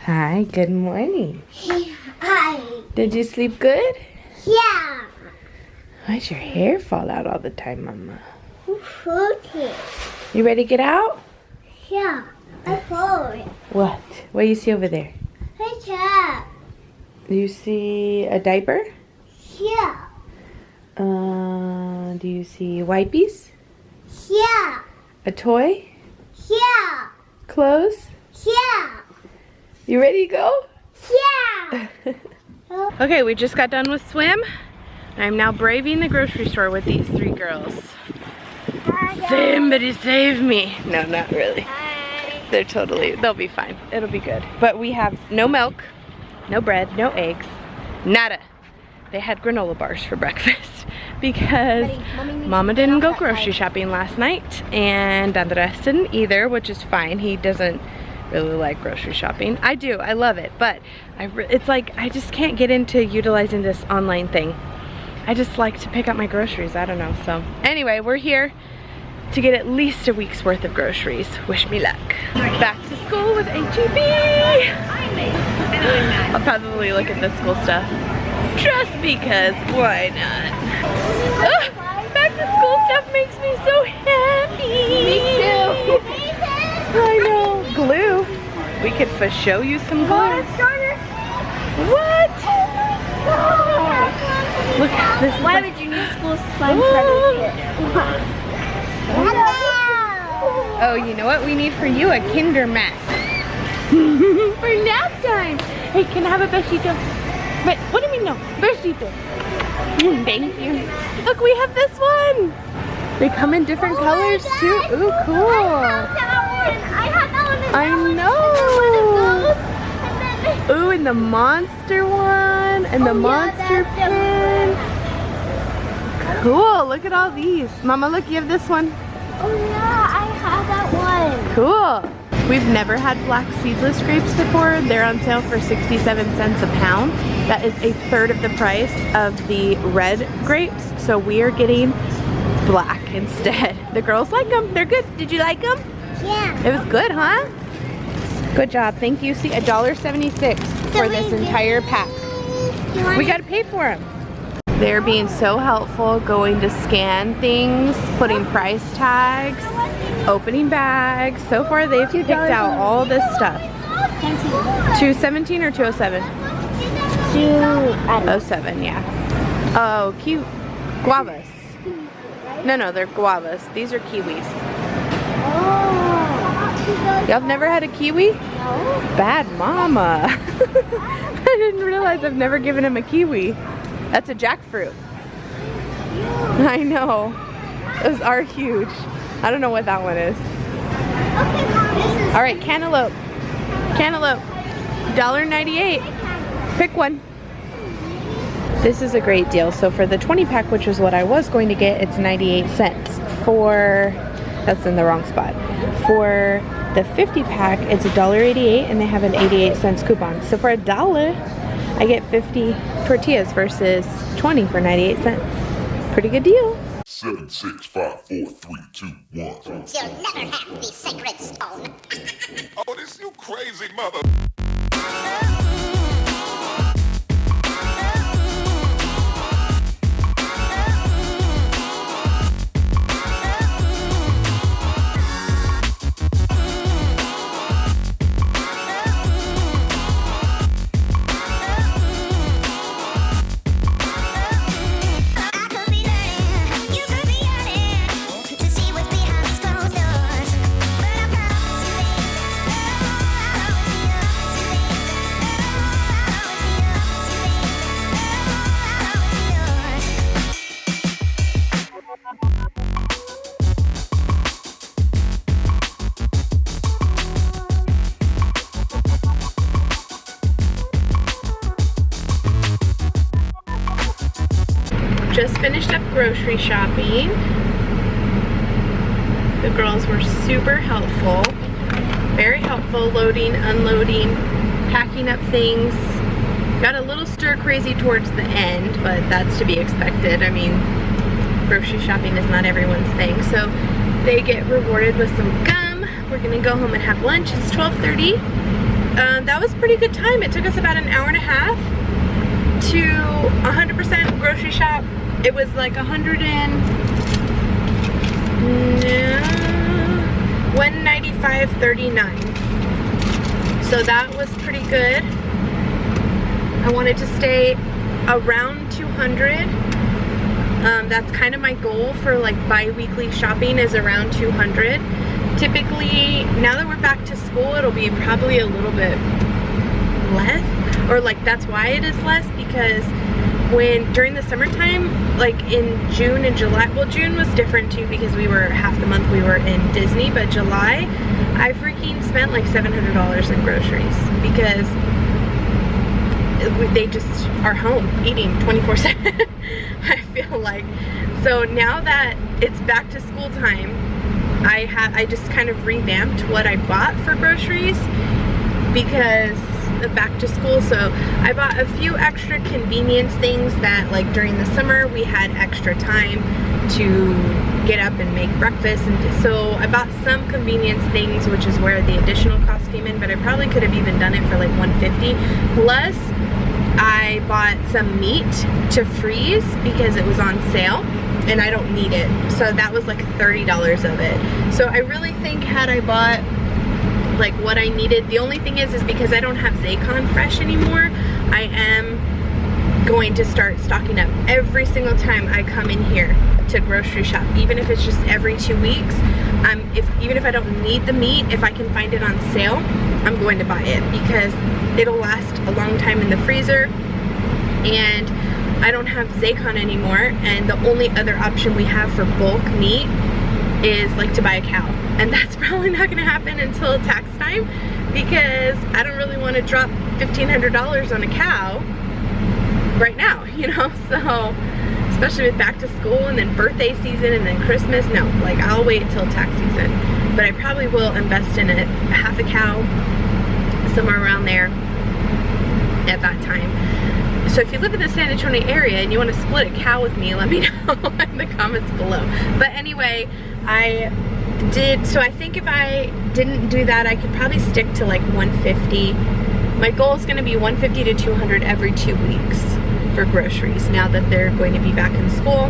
Hi, good morning. Hi. Did you sleep good? Yeah. Why'd your hair fall out all the time, Mama? Okay. You ready to get out? Yeah. I follow it. What? What do you see over there? Hey, Chad. Do you see a diaper? Yeah. Do you see wipies? Yeah. A toy? Yeah. Clothes? Yeah. You ready to go? Yeah. Okay, we just got done with swim. I'm now braving the grocery store with these three girls. Somebody save me. No, not really. They'll be fine. It'll be good. But we have no milk, no bread, no eggs, nada. They had granola bars for breakfast because Mama didn't go grocery shopping last night and Andres didn't either, which is fine. He doesn't really like grocery shopping. I do, I love it, but it's like I just can't get into utilizing this online thing. I just like to pick up my groceries, I don't know. So anyway, we're here to get at least a week's worth of groceries. Wish me luck. Back to school with HEB. I'll probably look at the school stuff just because, why not? Back to school stuff makes me so happy. Me too. I know. Glue. We could for show you some glue. What? Look at this. Why would you need school slime kit? Oh, you know what we need for you? A Kinder mat. For nap time. Hey, can I have a besito? But what do you mean no? Besito. Thank you. Look, we have this one. They come in different colors too. Ooh, cool. I know. Ooh, and the monster one, and the monster pen. Cool, look at all these. Mama, look, you have this one. Oh yeah, I have that one. Cool. We've never had black seedless grapes before. They're on sale for 67 cents a pound. That is a third of the price of the red grapes. So we are getting black instead. The girls like them. They're good. Did you like them? Yeah. It was good, huh? Good job. Thank you. See, $1.76 for this entire pack. We got to pay for them. They're being so helpful, going to scan things, putting price tags, opening bags. So far they've picked out all this stuff. 217 or 207? 207, yeah. Oh, cute. Guavas. No, they're guavas. These are kiwis. Y'all have never had a kiwi? No. Bad mama. I didn't realize I've never given him a kiwi. That's a jackfruit. I know. Those are huge. I don't know what that one is. Okay, Mom, this is... All right, cantaloupe. Cantaloupe. $1.98. Pick one. This is a great deal. So for the 20 pack, which is what I was going to get, it's 98 cents. For, that's in the wrong spot. For the 50 pack, it's $1.88 and they have an 88 cents coupon. So for $1, I get 50 tortillas versus 20 for 98 cents. Pretty good deal. 7, 6, 5, 4, 3, 2, 1. You'll never have the sacred stone. Oh, this you crazy mother. Just finished up grocery shopping. The girls were super helpful. Very helpful, loading, unloading, packing up things. Got a little stir crazy towards the end, but that's to be expected. I mean, grocery shopping is not everyone's thing. So they get rewarded with some gum. We're gonna go home and have lunch. It's 12:30. that was a pretty good time. It took us about an hour and a half to 100% grocery shop. It was like 195.39. So that was pretty good. I wanted to stay around 200. That's kind of my goal for like bi-weekly shopping, is around 200. Typically, now that we're back to school, it'll be probably a little bit less, or like that's why it is less, because when during the summertime, like in June and July, well, June was different too because we were half the month we were in Disney, but July I freaking spent like $700 in groceries because they just are home eating 24/7. I feel like. So now that it's back to school time, I just kind of revamped what I bought for groceries because of back to school. So I bought a few extra convenience things that, like, during the summer we had extra time to get up and make breakfast, and so I bought some convenience things, which is where the additional cost came in, but I probably could have even done it for like $150. Plus I bought some meat to freeze because it was on sale and I don't need it, so that was like $30 of it. So I really think had I bought like what I needed, the only thing is because I don't have Zaycon fresh anymore, I am going to start stocking up every single time I come in here to grocery shop, even if it's just every 2 weeks. Even if I don't need the meat, if I can find it on sale, I'm going to buy it because it'll last a long time in the freezer, and I don't have Zaycon anymore, and the only other option we have for bulk meat is like to buy a cow, and that's probably not gonna happen until tax time because I don't really want to drop $1,500 on a cow right now, you know. So especially with back to school and then birthday season and then Christmas, no, like I'll wait until tax season, but I probably will invest in it, half a cow, somewhere around there at that time. So if you live in the San Antonio area and you want to split a cow with me, let me know in the comments below. But anyway, so I think if I didn't do that, I could probably stick to like 150. My goal is going to be 150 to 200 every 2 weeks for groceries, now that they're going to be back in school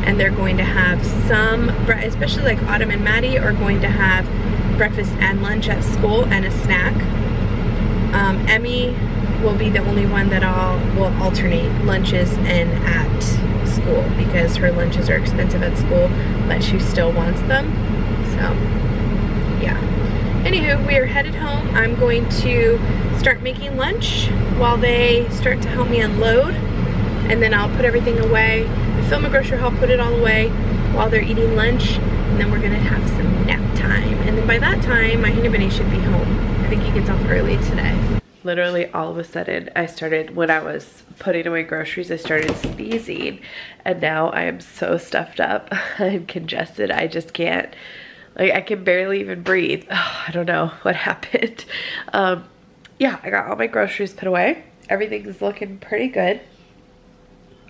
and they're going to have some, especially like Autumn and Maddie are going to have breakfast and lunch at school and a snack. Emmy will be the only one that will alternate lunches and at school because her lunches are expensive at school, but she still wants them. So yeah. Anywho, we are headed home. I'm going to start making lunch while they start to help me unload, and then I'll put everything away. Film a grocery haul, put it all away while they're eating lunch, and then we're gonna have some nap time. And then by that time, my Honey Bunny should be home. I think he gets off early today. Literally all of a sudden, when I was putting away groceries, I started sneezing, and now I am so stuffed up. I'm congested. I just can't, like, I can barely even breathe. Oh, I don't know what happened. Yeah, I got all my groceries put away. Everything's looking pretty good.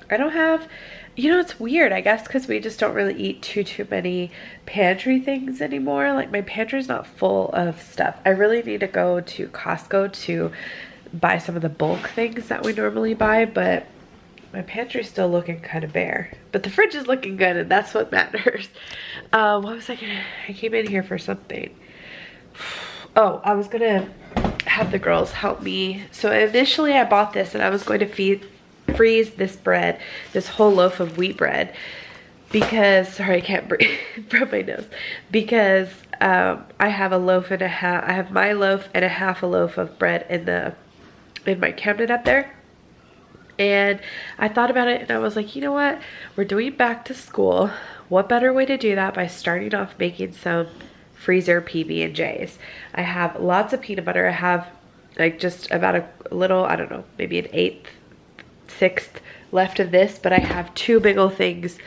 I don't have, you know, it's weird, I guess, because we just don't really eat too many pantry things anymore. Like, my pantry's not full of stuff. I really need to go to Costco to buy some of the bulk things that we normally buy, but my pantry's still looking kind of bare. But the fridge is looking good, and that's what matters. What was I came in here for something. Oh, I was gonna have the girls help me. So initially I bought this, and I was going to freeze this bread, this whole loaf of wheat bread, because, sorry, I can't breathe from my nose, because I have a loaf and a half, I have my loaf and a half a loaf of bread in my cabinet up there. And I thought about it, and I was like, you know what, we're doing back to school. What better way to do that by starting off making some freezer PB&Js. I have lots of peanut butter. I have like just about a little, I don't know, maybe an 1/8, 1/6 left of this, but I have 2 big old things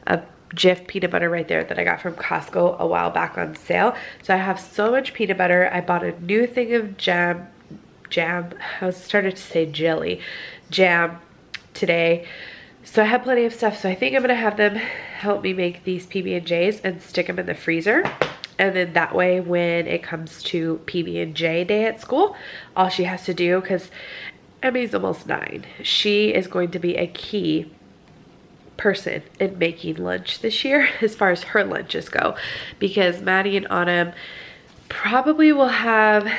of Jif peanut butter right there that I got from Costco a while back on sale. So I have so much peanut butter. I bought a new thing of jam, I was started to say jelly, jam today. So I have plenty of stuff. So I think I'm gonna have them help me make these PB&Js and stick them in the freezer. And then that way when it comes to PB&J day at school, all she has to do, because Emmy's almost 9, she is going to be a key person in making lunch this year as far as her lunches go, because Maddie and Autumn probably will have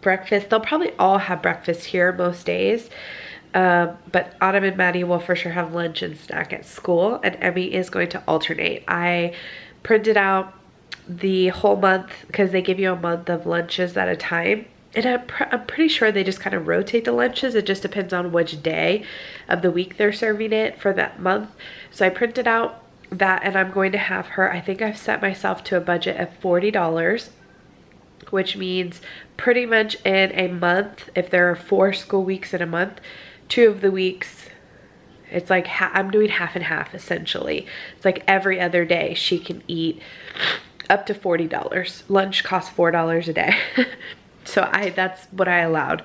breakfast. They'll probably all have breakfast here most days, but Autumn and Maddie will for sure have lunch and snack at school, and Emmy is going to alternate. I printed out the whole month because they give you a month of lunches at a time, and I'm pretty sure they just kind of rotate the lunches. It just depends on which day of the week they're serving it for that month. So I printed out that, and I'm going to have her, I think I've set myself to a budget of $40, which means pretty much in a month, if there are 4 school weeks in a month, 2 of the weeks, it's like I'm doing half and half essentially. It's like every other day she can eat up to $40. Lunch costs $4 a day. So that's what I allowed,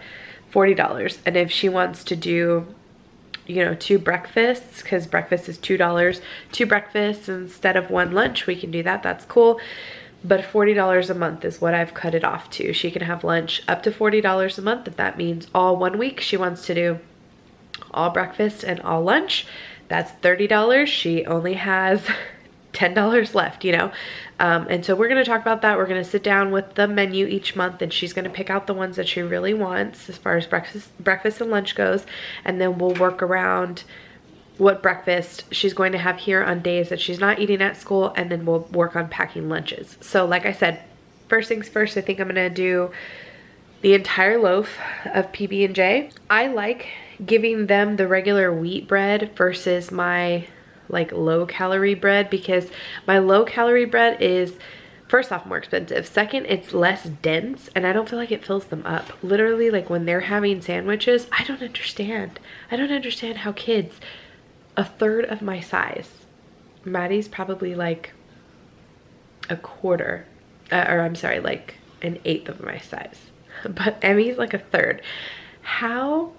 $40. And if she wants to do, you know, 2 breakfasts, because breakfast is $2, 2 breakfasts instead of 1 lunch, we can do that. That's cool. But $40 a month is what I've cut it off to. She can have lunch up to $40 a month. If that means all 1 week she wants to do all breakfast and all lunch, that's $30. She only has $10 left, you know. And so we're going to talk about that. We're going to sit down with the menu each month, and she's going to pick out the ones that she really wants as far as breakfast and lunch goes, and then we'll work around what breakfast she's going to have here on days that she's not eating at school, and then we'll work on packing lunches. So like I said, first things first, I think I'm going to do the entire loaf of PB&J. I like giving them the regular wheat bread versus my like low calorie bread, because my low calorie bread is, first off, more expensive. Second, it's less dense, and I don't feel like it fills them up. Literally, like when they're having sandwiches, I don't understand how kids a third of my size, Maddie's probably like a quarter, or I'm sorry, like an eighth of my size, but Emmy's like a third. How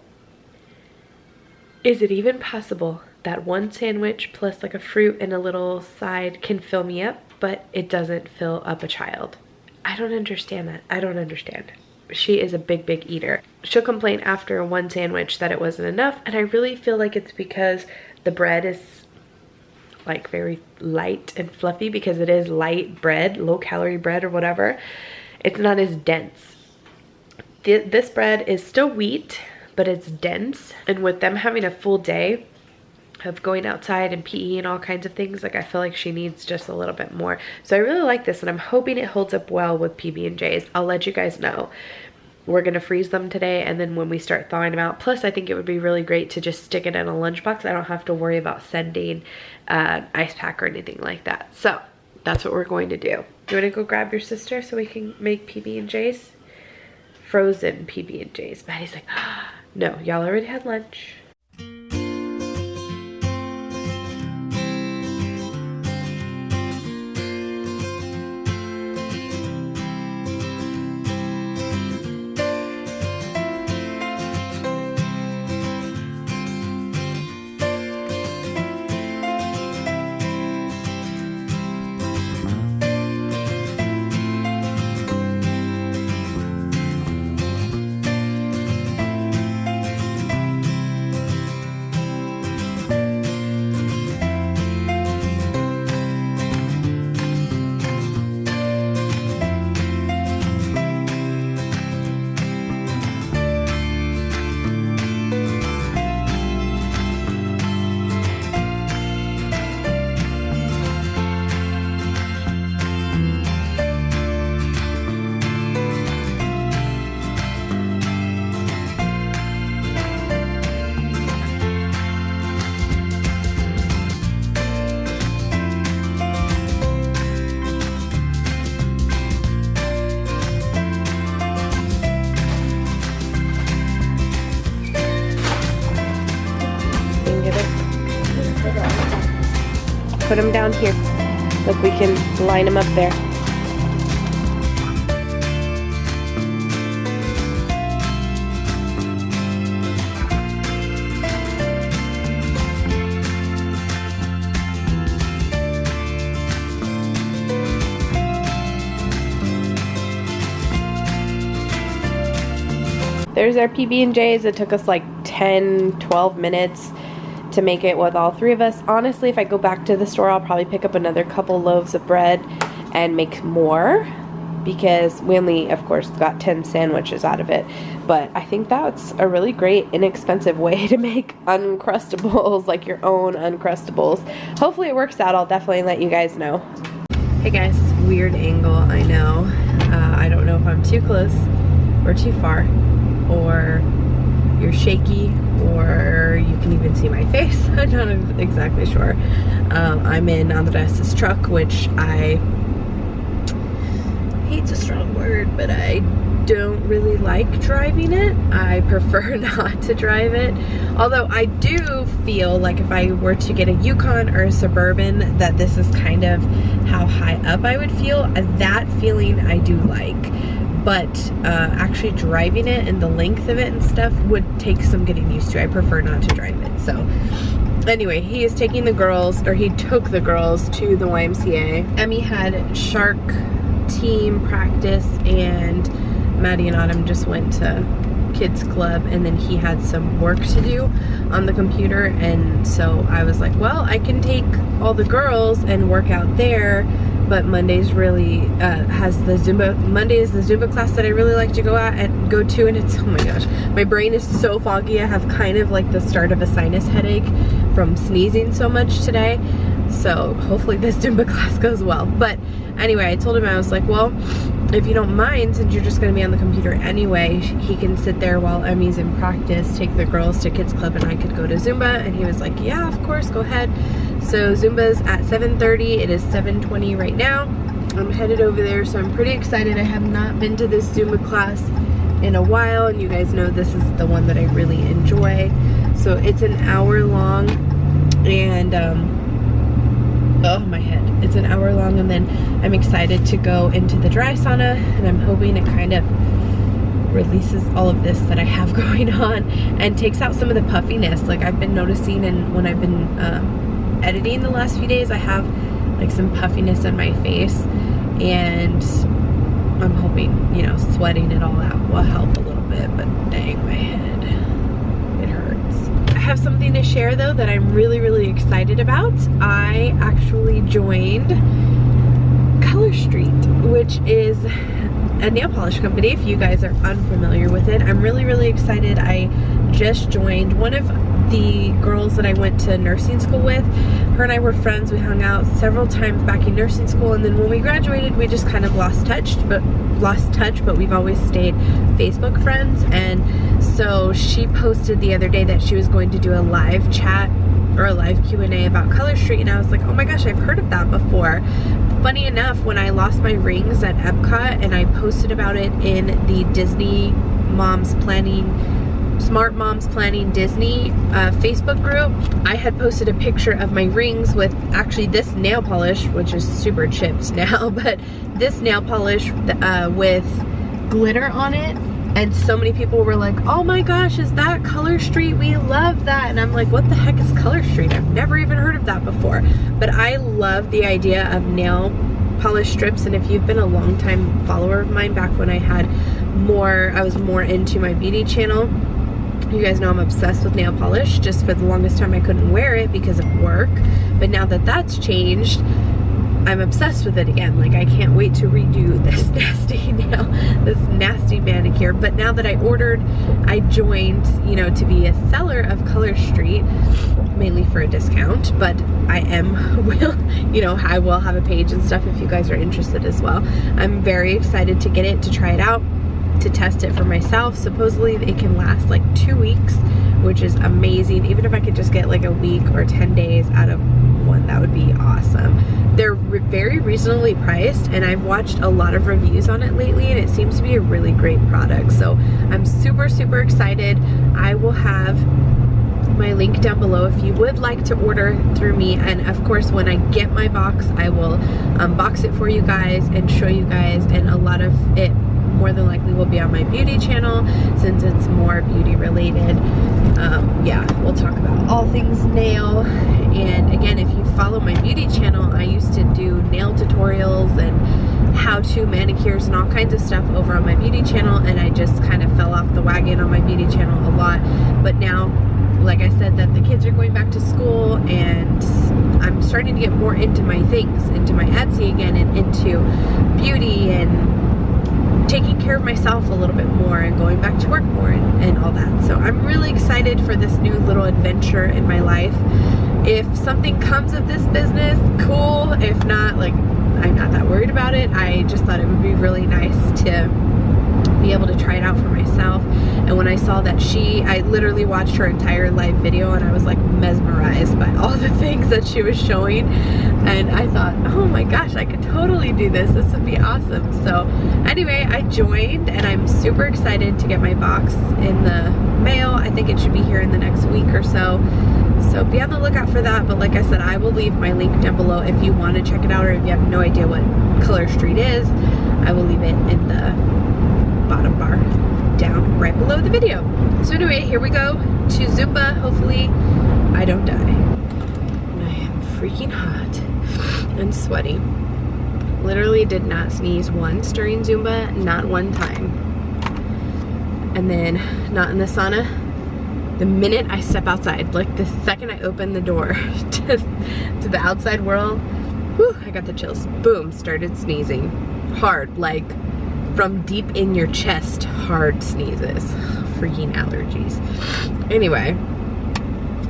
is it even possible that one sandwich plus like a fruit and a little side can fill me up, but it doesn't fill up a child? I don't understand that. I don't understand. She is a big eater. She'll complain after 1 sandwich that it wasn't enough, and I really feel like it's because the bread is like very light and fluffy, because it is light bread, low calorie bread or whatever. It's not as dense. This bread is still wheat, but it's dense, and with them having a full day of going outside and PE and all kinds of things, like I feel like she needs just a little bit more. So I really like this, and I'm hoping it holds up well with PB&Js. I'll let you guys know. We're gonna freeze them today, and then when we start thawing them out, plus I think it would be really great to just stick it in a lunchbox. I don't have to worry about sending an ice pack or anything like that. So that's what we're going to do. You wanna go grab your sister so we can make PB&Js? Frozen PB&Js. Maddie's like, oh, no, y'all already had lunch. Put them down here. Look, we can line them up there. there's our PB&Js. It took us like 10-12 minutes to make it with all 3 of us. Honestly, if I go back to the store, I'll probably pick up another couple loaves of bread and make more, because we only, of course, got 10 sandwiches out of it. But I think that's a really great, inexpensive way to make Uncrustables, like your own Uncrustables. Hopefully it works out. I'll definitely let you guys know. Hey guys, weird angle, I know. I don't know if I'm too close or too far, or you're shaky, or you can even see my face. I'm not exactly sure. I'm in Andres' truck, which hate's a strong word, but I don't really like driving it. I prefer not to drive it. Although I do feel like if I were to get a Yukon or a Suburban, that this is kind of how high up I would feel. That feeling I do like. But actually driving it and the length of it and stuff would take some getting used to. I prefer not to drive it. So anyway, he is taking the girls, or he took the girls to the YMCA. Emmy had shark team practice, and Maddie and Autumn just went to kids club, and then he had some work to do on the computer. And so I was like, well, I can take all the girls and work out there, but Monday's really has the Zumba. Monday is the Zumba class that I really like to go to, and it's, oh my gosh, my brain is so foggy. I have kind of like the start of a sinus headache from sneezing so much today. So hopefully this Zumba class goes well. But anyway, I told him, I was like, well, if you don't mind, since you're just going to be on the computer anyway, he can sit there while Emmy's in practice, take the girls to kids club, and I could go to Zumba. And he was like, yeah, of course, go ahead. So Zumba's at 7:30. It is 7:20 right now. I'm headed over there, so I'm pretty excited. I have not been to this Zumba class in a while, and you guys know this is the one that I really enjoy. So it's an hour long, and oh, my head. It's an hour long, and then I'm excited to go into the dry sauna, and I'm hoping it kind of releases all of this that I have going on and takes out some of the puffiness. Like I've been noticing, and when I've been editing the last few days, I have like some puffiness in my face, and I'm hoping, you know, sweating it all out will help a little bit. But dang, my head, it hurts. I have something to share though that I'm really, really excited about. I actually joined Color Street, which is a nail polish company. If you guys are unfamiliar with it, I'm really, really excited. I just joined. One of the girls that I went to nursing school with, her and I were friends. We hung out several times back in nursing school, and then when we graduated, we just kind of lost touch, but we've always stayed Facebook friends. And so she posted the other day that she was going to do a live chat or a live Q&A about Color Street, and I was like, oh my gosh, I've heard of that before. Funny enough, when I lost my rings at Epcot and I posted about it in the Disney Moms Planning, Smart Moms Planning Disney Facebook group, I had posted a picture of my rings with actually this nail polish, which is super chipped now, but this nail polish with glitter on it. And so many people were like, oh my gosh, is that Color Street? We love that. And I'm like, what the heck is Color Street? I've never even heard of that before. But I love the idea of nail polish strips. And if you've been a long time follower of mine, back when I was more into my beauty channel, you guys know I'm obsessed with nail polish. Just for the longest time I couldn't wear it because of work. But now that that's changed, I'm obsessed with it again. Like, I can't wait to redo this nasty nail, this nasty manicure. But now that I ordered, I joined, you know, to be a seller of Color Street, mainly for a discount. But I will have a page and stuff if you guys are interested as well. I'm very excited to get it, to try it out, to test it for myself. Supposedly it can last like 2 weeks, which is amazing. Even if I could just get like a week or 10 days out of one, that would be awesome. They're very reasonably priced, and I've watched a lot of reviews on it lately, and it seems to be a really great product. So I'm super, super excited. I will have my link down below if you would like to order through me, and of course when I get my box, I will unbox it for you guys and show you guys, and a lot of it more than likely will be on my beauty channel since it's more beauty related. Yeah, we'll talk about all things nail. And again, if you follow my beauty channel, I used to do nail tutorials and how-to manicures and all kinds of stuff over on my beauty channel, and I just kind of fell off the wagon on my beauty channel a lot. But now, like I said, that the kids are going back to school and I'm starting to get more into my things, into my Etsy again, and into beauty and taking care of myself a little bit more and going back to work more and all that. So I'm really excited for this new little adventure in my life. If something comes of this business, cool. If not, like, I'm not that worried about it. I just thought it would be really nice to be able to try it out for myself. And when I saw that I literally watched her entire live video and I was like mesmerized by all the things that she was showing, and I thought, oh my gosh, I could totally do this. This would be awesome. So anyway, I joined and I'm super excited to get my box in the mail. I think it should be here in the next week or so. So be on the lookout for that. But like I said, I will leave my link down below if you want to check it out, or if you have no idea what Color Street is, I will leave it in the bottom bar down right below the video. So anyway, here we go to Zumba. Hopefully I don't die. And I am freaking hot and sweaty. Literally did not sneeze once during Zumba, not one time. And then not in the sauna. The minute I step outside, like the second I open the door to the outside world, whew, I got the chills. Boom, started sneezing. Hard, like from deep in your chest, hard sneezes. Freaking allergies. Anyway,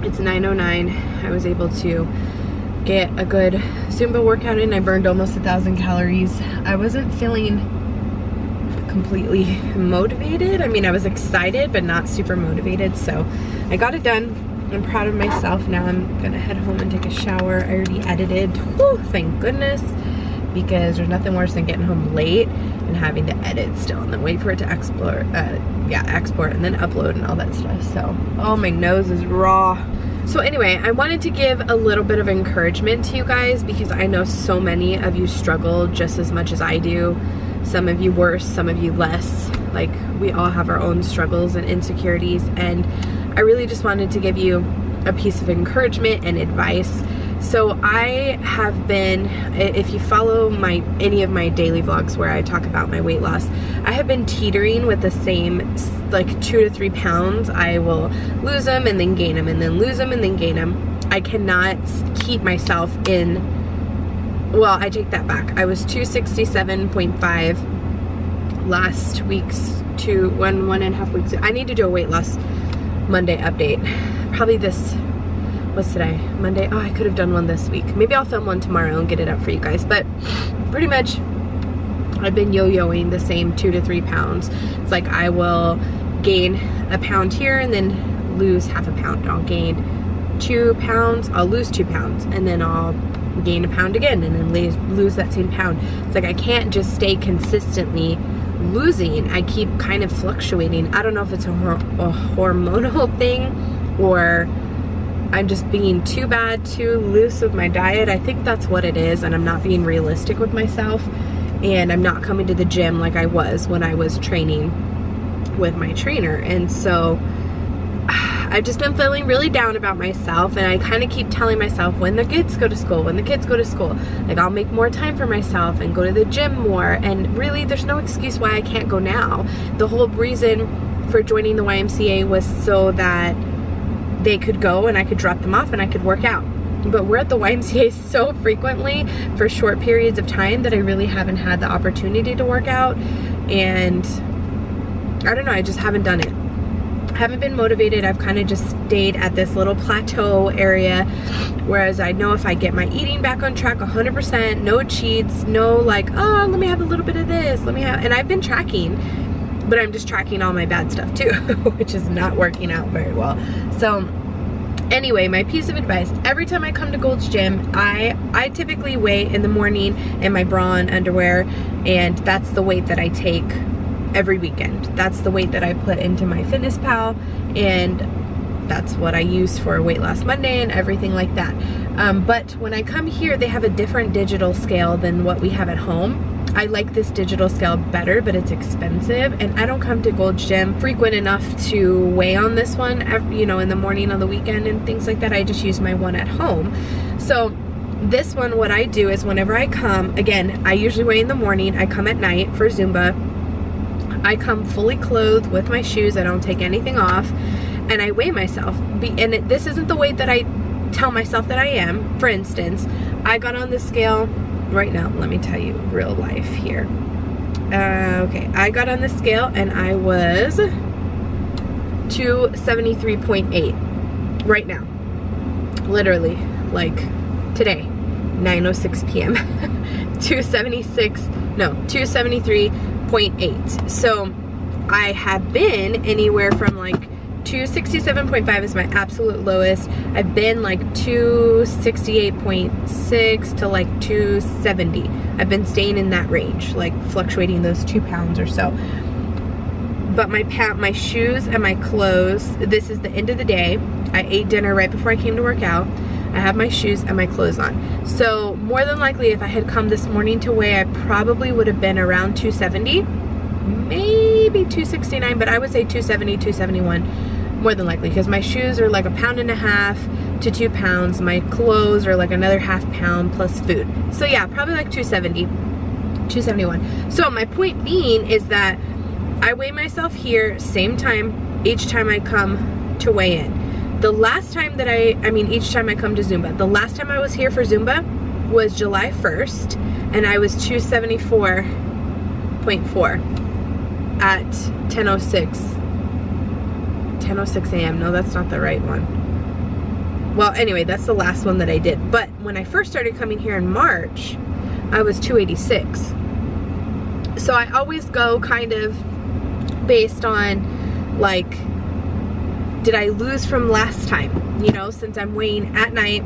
it's 9:09. I was able to get a good Zumba workout in. I burned almost 1,000 calories. I wasn't feeling completely motivated. I mean, I was excited, but not super motivated. So I got it done. I'm proud of myself. Now I'm gonna head home and take a shower. I already edited. Whew, thank goodness. Because there's nothing worse than getting home late and having to edit still and then wait for it to export and then upload and all that stuff. So, oh, my nose is raw. So anyway, I wanted to give a little bit of encouragement to you guys because I know so many of you struggle just as much as I do. Some of you worse, some of you less. Like, we all have our own struggles and insecurities, and I really just wanted to give you a piece of encouragement and advice. So I have been, if you follow any of my daily vlogs where I talk about my weight loss, I have been teetering with the same like 2 to 3 pounds. I will lose them and then gain them and then lose them and then gain them. I cannot keep myself in, well, I take that back. I was 267.5 last week's 1.5 weeks. I need to do a weight loss Monday update. Probably this, what's today? Monday? Oh, I could have done one this week. Maybe I'll film one tomorrow and get it up for you guys. But pretty much I've been yo-yoing the same 2 to 3 pounds. It's like I will gain a pound here and then lose half a pound. I'll gain 2 pounds, I'll lose 2 pounds, and then I'll gain a pound again and then lose that same pound. It's like I can't just stay consistently losing. I keep kind of fluctuating. I don't know if it's a hormonal thing or I'm just being too loose with my diet. I think that's what it is, and I'm not being realistic with myself, and I'm not coming to the gym like I was when I was training with my trainer. And so I've just been feeling really down about myself, and I kind of keep telling myself, when the kids go to school, like I'll make more time for myself and go to the gym more. And really there's no excuse why I can't go now. The whole reason for joining the YMCA was so that they could go and I could drop them off and I could work out. But we're at the YMCA so frequently for short periods of time that I really haven't had the opportunity to work out, and I don't know, I just haven't done it. Haven't been motivated. I've kind of just stayed at this little plateau area, whereas I know if I get my eating back on track 100%, no cheats, no like, oh, let me have a little bit of this, and I've been tracking, but I'm just tracking all my bad stuff too, which is not working out very well. So anyway, my piece of advice, every time I come to Gold's Gym, I typically weigh in the morning in my bra and underwear, and that's the weight that I take every weekend. That's the weight that I put into my FitnessPal, and that's what I use for Weight Loss Monday and everything like that. But when I come here, they have a different digital scale than what we have at home. I like this digital scale better, but it's expensive, and I don't come to Gold's Gym frequent enough to weigh on this one, you know, in the morning on the weekend and things like that. I just use my one at home. So this one, what I do is whenever I come, again, I usually weigh in the morning, I come at night for Zumba. I come fully clothed with my shoes, I don't take anything off, and I weigh myself. And this isn't the weight that I tell myself that I am. For instance, I got on the scale right now. Let me tell you real life here. Okay, I got on the scale and I was 273.8 right now. Literally, like today, 9:06 p.m. 273.8. So I have been anywhere from like 267.5 is my absolute lowest. I've been like 268.6 to like 270. I've been staying in that range, like fluctuating those 2 pounds or so. But my shoes and my clothes, this is the end of the day. I ate dinner right before I came to work out. I have my shoes and my clothes on. So more than likely, if I had come this morning to weigh, I probably would have been around 270, maybe 269, but I would say 270, 271. More than likely, because my shoes are like 1.5 pounds to 2 pounds. My clothes are like another ½ pound plus food. So yeah, probably like 270, 271. So my point being is that I weigh myself here, same time, each time I come to weigh in. The last time that I mean each time I come to Zumba. The last time I was here for Zumba was July 1st, and I was 274.4 at 10:06 a.m. No, that's not the right one. Well, anyway, that's the last one that I did. But when I first started coming here in March, I was 286. So I always go kind of based on like, did I lose from last time? You know, since I'm weighing at night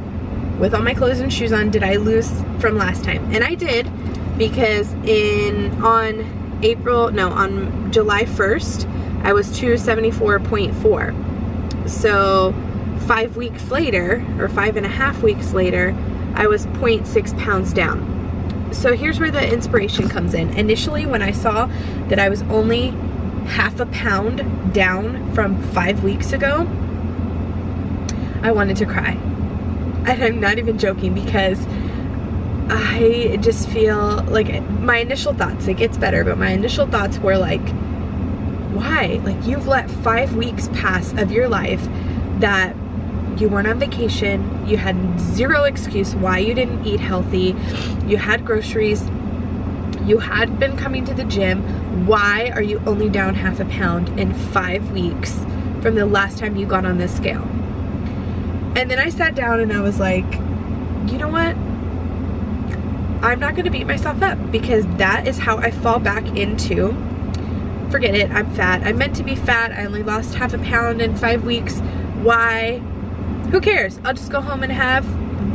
with all my clothes and shoes on, did I lose from last time? And I did, because on July 1st, I was 274.4. So 5 weeks later, or 5.5 weeks later, I was 0.6 pounds down. So here's where the inspiration comes in. Initially, when I saw that I was only ½ pound down from 5 weeks ago, I wanted to cry. And I'm not even joking, because I just feel like my initial thoughts, it gets better, but my initial thoughts were like, why? Like, you've let 5 weeks pass of your life that you weren't on vacation, you had zero excuse why you didn't eat healthy, you had groceries, you had been coming to the gym. Why are you only down ½ pound in 5 weeks from the last time you got on this scale? And then I sat down and I was like, you know what? I'm not gonna beat myself up, because that is how I fall back into, forget it, I'm fat. I'm meant to be fat. I only lost ½ pound in 5 weeks. Why? Who cares? I'll just go home and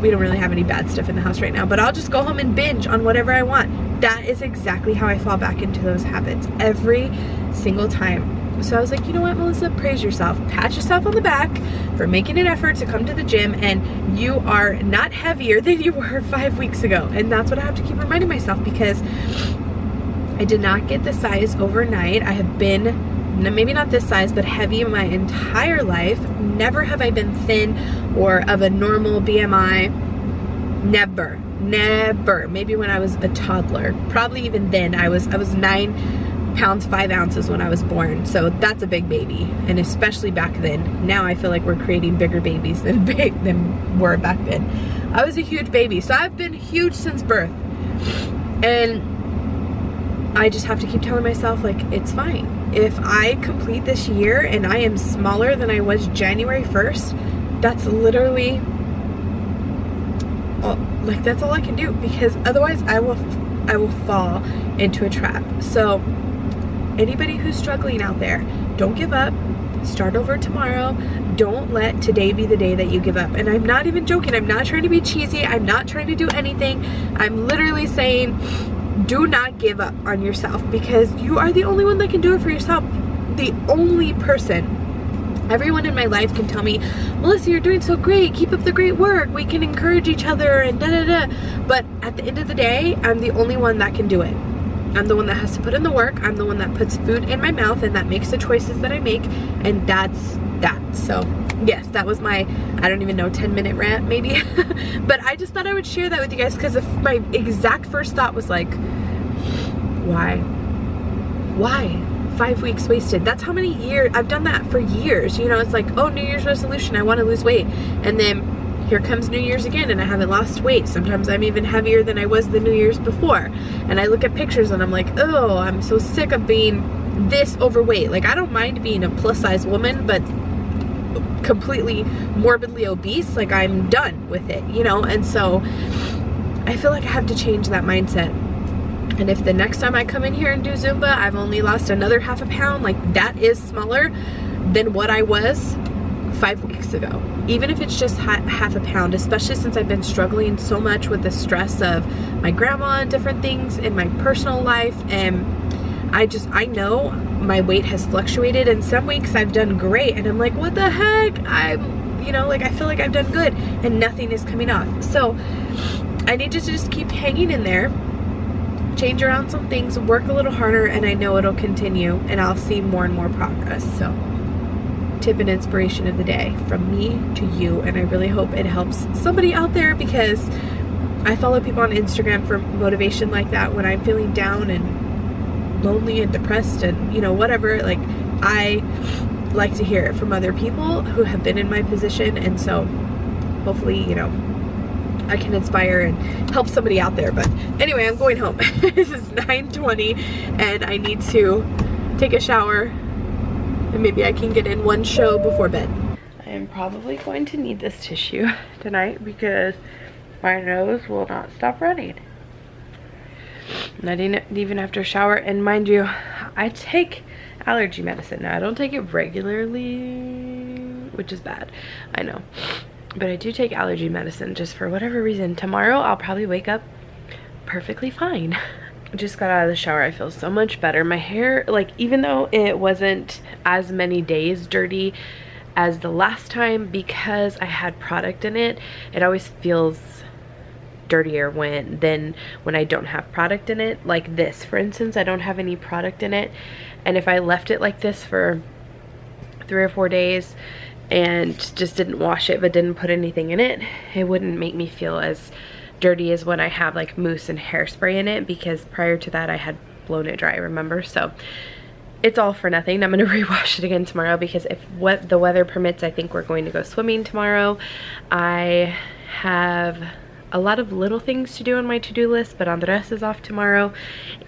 we don't really have any bad stuff in the house right now, but I'll just go home and binge on whatever I want. That is exactly how I fall back into those habits every single time. So I was like, you know what, Melissa, praise yourself. Pat yourself on the back for making an effort to come to the gym, and you are not heavier than you were 5 weeks ago. And that's what I have to keep reminding myself, because I did not get this size overnight. I have been, maybe not this size, but heavy my entire life. Never have I been thin or of a normal BMI. Never. Maybe when I was a toddler. Probably even then. I was 9 pounds 5 ounces when I was born. So that's a big baby. And especially back then. Now I feel like we're creating bigger babies than were back then. I was a huge baby. So I've been huge since birth. And I just have to keep telling myself, like, it's fine. If I complete this year and I am smaller than I was January 1st, that's literally, like, that's all I can do, because otherwise I will fall into a trap. So anybody who's struggling out there, don't give up. Start over tomorrow. Don't let today be the day that you give up. And I'm not even joking. I'm not trying to be cheesy. I'm not trying to do anything. I'm literally saying, do not give up on yourself, because you are the only one that can do it for yourself. The only person. Everyone in my life can tell me, Melissa, you're doing so great. Keep up the great work. We can encourage each other and da-da-da. But at the end of the day, I'm the only one that can do it. I'm the one that has to put in the work. I'm the one that puts food in my mouth and that makes the choices that I make. And that's that. So yes, that was my, I don't even know, 10-minute rant maybe. But I just thought I would share that with you guys because my exact first thought was like, why? 5 weeks wasted. That's how many years I've done that for years. You know, it's like, oh, New Year's resolution, I want to lose weight, and then here comes New Year's again and I haven't lost weight. Sometimes I'm even heavier than I was the New Year's before, and I look at pictures and I'm like, oh, I'm so sick of being this overweight. Like, I don't mind being a plus size woman, but completely morbidly obese, like, I'm done with it, you know. And so I feel like I have to change that mindset. And if the next time I come in here and do Zumba, I've only lost another half a pound, like, that is smaller than what I was 5 weeks ago. Even if it's just half a pound, especially since I've been struggling so much with the stress of my grandma and different things in my personal life. And I know my weight has fluctuated, and some weeks I've done great and I'm like, what the heck? You know, like, I feel like I've done good and nothing is coming off. So I need to just keep hanging in there, change around some things, work a little harder, and I know it'll continue and I'll see more and more progress. So tip and inspiration of the day from me to you, and I really hope it helps somebody out there, because I follow people on Instagram for motivation like that when I'm feeling down and lonely and depressed and, you know, whatever. Like, I like to hear it from other people who have been in my position, and so hopefully, you know, I can inspire and help somebody out there. But anyway, I'm going home. This is 9:20 and I need to take a shower, and maybe I can get in one show before bed. I am probably going to need this tissue tonight because my nose will not stop running. And I didn't even after a shower. And mind you, I take allergy medicine. Now, I don't take it regularly, which is bad, I know. But I do take allergy medicine just for whatever reason. Tomorrow, I'll probably wake up perfectly fine. Just got out of the shower. I feel so much better. My hair, like, even though it wasn't as many days dirty as the last time because I had product in it, it always feels dirtier than when I don't have product in it. Like this, for instance, I don't have any product in it, and if I left it like this for 3 or 4 days and just didn't wash it but didn't put anything in it, it wouldn't make me feel as dirty as when I have like mousse and hairspray in it, because prior to that I had blown it dry, remember? So it's all for nothing. I'm gonna rewash it again tomorrow, because if what the weather permits, I think we're going to go swimming tomorrow. I have a lot of little things to do on my to-do list, but Andres is off tomorrow,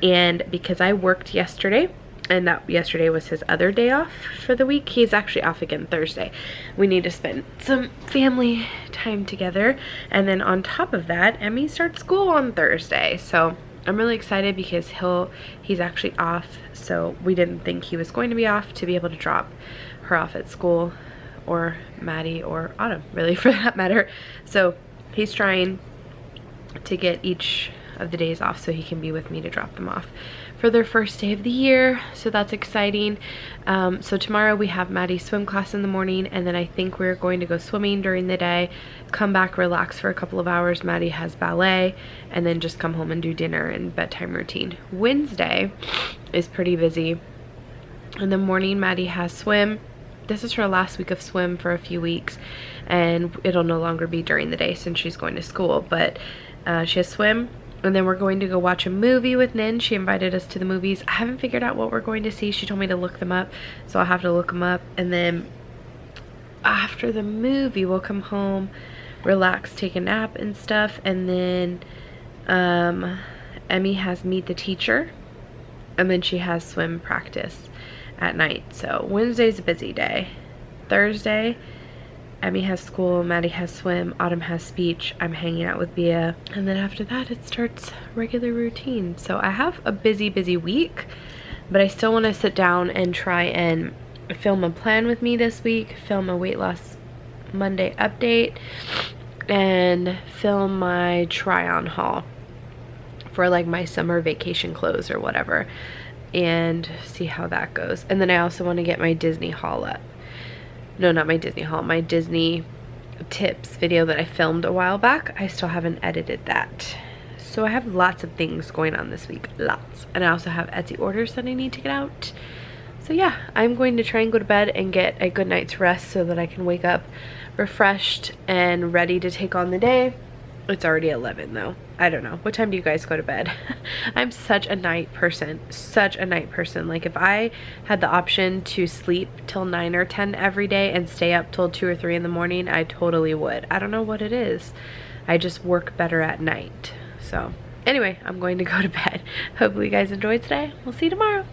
and because I worked yesterday, and that yesterday was his other day off for the week, he's actually off again Thursday. We need to spend some family time together, and then on top of that, Emmy starts school on Thursday, so I'm really excited because he's actually off, so we didn't think he was going to be off, to be able to drop her off at school, or Maddie or Autumn, really, for that matter. So he's trying to get each of the days off so he can be with me to drop them off for their first day of the year, so that's exciting. So tomorrow we have Maddie's swim class in the morning, and then I think we're going to go swimming during the day, come back, relax for a couple of hours. Maddie has ballet, and then just come home and do dinner and bedtime routine. Wednesday is pretty busy. In the morning, Maddie has swim. This is her last week of swim for a few weeks, and it'll no longer be during the day since she's going to school, but she has swim. And then we're going to go watch a movie with Nin. She invited us to the movies. I haven't figured out what we're going to see. She told me to look them up, so I'll have to look them up. And then after the movie, we'll come home, relax, take a nap and stuff. And then Emmy has meet the teacher, and then she has swim practice at night. So Wednesday's a busy day. Thursday, Emmy has school, Maddie has swim, Autumn has speech, I'm hanging out with Bia, and then after that it starts regular routine. So I have a busy week, but I still want to sit down and try and film a plan with me this week, film a weight loss Monday update, and film my try on haul for like my summer vacation clothes or whatever, and see how that goes. And then I also want to get my Disney haul up. No, not my Disney haul, my Disney tips video that I filmed a while back. I still haven't edited that. So I have lots of things going on this week, lots. And I also have Etsy orders that I need to get out. So yeah, I'm going to try and go to bed and get a good night's rest so that I can wake up refreshed and ready to take on the day. It's already 11 though. I don't know. What time do you guys go to bed? I'm such a night person. Such a night person. Like if I had the option to sleep till 9 or 10 every day and stay up till 2 or 3 in the morning, I totally would. I don't know what it is. I just work better at night. So anyway, I'm going to go to bed. Hopefully you guys enjoyed today. We'll see you tomorrow.